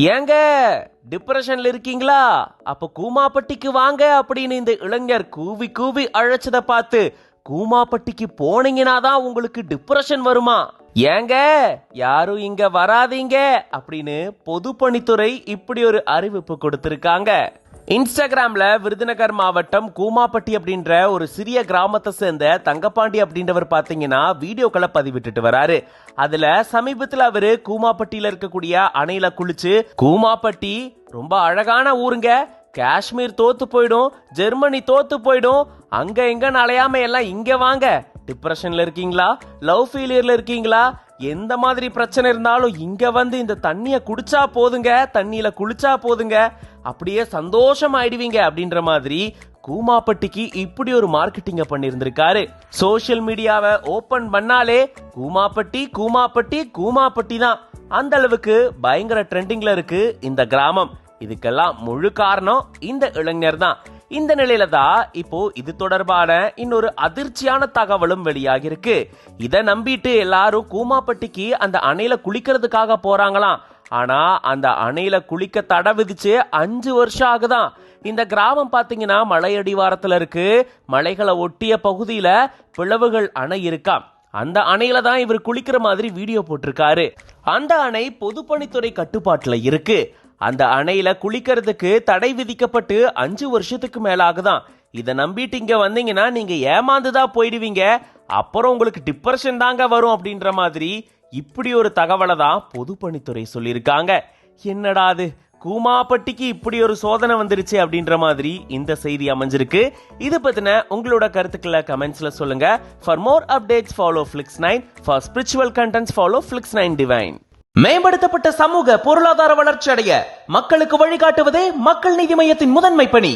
ஏங்க டிப்ரெஷன்ல இருக்கீங்களா? அப்ப கூமாப்பட்டிக்கு வாங்க அப்படின்னு இந்த இளைஞர் கூவி கூவி அழைச்சத பார்த்து கூமாப்பட்டிக்கு போனீங்கன்னா தான் உங்களுக்கு டிப்ரெஷன் வருமா? ஏங்க யாரும் இங்க வராதீங்க அப்படின்னு பொதுப்பணித்துறை இப்படி ஒரு அறிவிப்பு கொடுத்திருக்காங்க. இன்ஸ்டாகிராம்ல விருதுநகர் மாவட்டம் கூமாப்பட்டி அப்படின்ற ஒரு சிறிய கிராமத்தை சேர்ந்த தங்கப்பாண்டி அப்படின்றவர் பாத்தீங்கன்னா வீடியோக்களை பதிவிட்டுட்டு வராரு. அதுல சமீபத்தில் அவரு கூமாப்பட்டியில இருக்கக்கூடிய அணையில குளிச்சு, கூமாப்பட்டி ரொம்ப அழகான ஊருங்க, காஷ்மீர் தோத்து போயிடும், ஜெர்மனி தோத்து போயிடும், அங்க எங்க அலையாம எல்லாம் இங்க வாங்க, டிப்ரெஷன்ல இருக்கீங்களா, லவ் ஃபெயிலியர்ல இருக்கீங்களா, எந்த மாதிரி பிரச்சனை இருந்தாலும் இங்க வந்து இந்த தண்ணிய குடிச்சா போதுங்க, தண்ணியில குளிச்சா போதுங்க, அப்படியே சந்தோஷம் ஆயிடுவீங்க அப்படின்ற மாதிரி கூமாப்பட்டிக்கு இப்படி ஒரு மார்க்கெட்டிங்க பண்ணியிருந்திருக்காரு. சோசியல் மீடியாவை ஓபன் பண்ணாலே கூமாப்பட்டி கூமாப்பட்டி கூமாப்பட்டி தான். அந்த அளவுக்கு பயங்கர ட்ரெண்டிங்ல இருக்கு இந்த கிராமம். இதுக்கெல்லாம் முழு காரணம் இந்த இளைஞர் தான். இந்த நிலையில தான் இப்போ இது தொடர்பான இன்னொரு அதிர்ச்சியான தகவலும் வெளியாகி இருக்கு. இதை நம்பிட்டு எல்லாரும் கூமாப்பட்டிக்கு அந்த அணையில குளிக்கிறதுக்காக போறாங்களாம். ஆனா அந்த அணையில குளிக்க தடை விதிச்சு 5 வருஷம் ஆகுதான். இந்த கிராமம் பாத்தீங்கன்னா மலையடிவாரத்துல இருக்கு. மலைகளை ஒட்டிய பகுதியில பிளவுகள் அணை இருக்காம். அந்த அணையில தான் இவர் குளிக்கிற மாதிரி வீடியோ போட்டிருக்காரு. அந்த அணை பொதுப்பணித்துறை கட்டுப்பாட்டுல இருக்கு. அந்த அணையில குளிக்கிறதுக்கு தடை விதிக்கப்பட்டு 5 வருஷத்துக்கு மேல ஆகுதான். இதை நம்பிட்டு இங்க வந்தீங்கன்னா நீங்க ஏமாந்துதான் போயிடுவீங்க, அப்புறம் உங்களுக்கு டிப்ரெஷன் தாங்க வரும் அப்படின்ற மாதிரி இப்படி ஒரு தகவலை தான் பொதுப்பணித்துறை சொல்லியிருக்காங்க. என்னடா அது, கூமாப்பட்டிக்கு இப்படி ஒரு சோதனை வந்துருச்சு அப்படின்ற மாதிரி இந்த செய்தி அமைஞ்சிருக்கு. இது பத்தின உங்களோட கருத்துக்களை கமெண்ட்ஸ்ல சொல்லுங்க. For more updates follow Flix9. For spiritual contents follow Flix9 Divine. மேம்படுத்தப்பட்ட சமூக பொருளாதார வளர்ச்சி அடைய மக்களுக்கு வழிகாட்டுவதே மக்கள் நீதி மையத்தின் முதன்மை பணி.